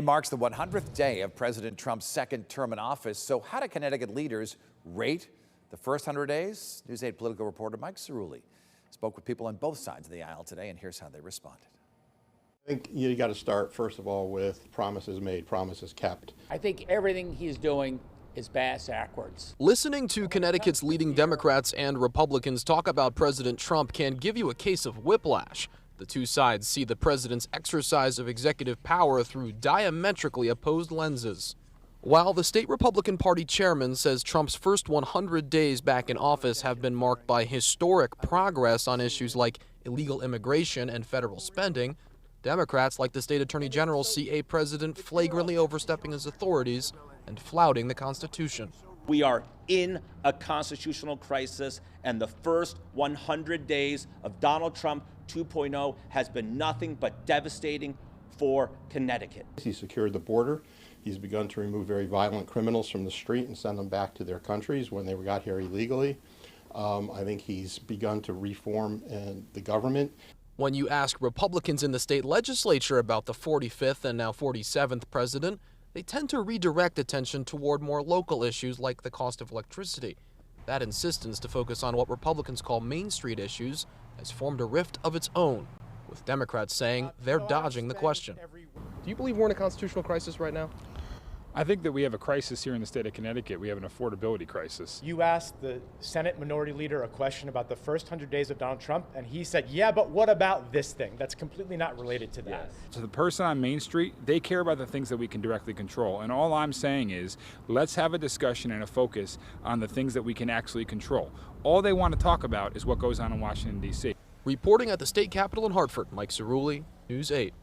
marks the 100th day of President Trump's second term in office. So how do Connecticut leaders rate the first 100 days? News 8 political reporter Mike Cerulli spoke with people on both sides of the aisle today, and here's how they responded. I think you got to start, first of all, with promises made, promises kept. I think everything he's doing is backwards. Listening to Connecticut's leading Democrats and Republicans talk about President Trump can give you a case of whiplash. The two sides see the president's exercise of executive power through diametrically opposed lenses. While the state Republican Party chairman says Trump's first 100 days back in office have been marked by historic progress on issues like illegal immigration and federal spending, Democrats, like the state attorney general, see a president flagrantly overstepping his authorities and flouting the Constitution. We are in a constitutional crisis, and the first 100 days of Donald Trump 2.0 has been nothing but devastating for Connecticut. He's secured the border. He's begun to remove very violent criminals from the street and send them back to their countries when they got here illegally. I think he's begun to reform the government. When you ask Republicans in the state legislature about the 45th and now 47th president, they tend to redirect attention toward more local issues like the cost of electricity. That insistence to focus on what Republicans call Main Street issues has formed a rift of its own, with Democrats saying they're dodging the question. Do you believe we're in a constitutional crisis right now? I think that we have a crisis here in the state of Connecticut. We have an affordability crisis. You asked the Senate Minority Leader a question about the first 100 days of Donald Trump, and he said, yeah, but what about this thing? That's completely not related to that. Yes. So the person on Main Street, they care about the things that we can directly control. And all I'm saying is, let's have a discussion and a focus on the things that we can actually control. All they want to talk about is what goes on in Washington, D.C. Reporting at the state capitol in Hartford, Mike Cerulli, News 8.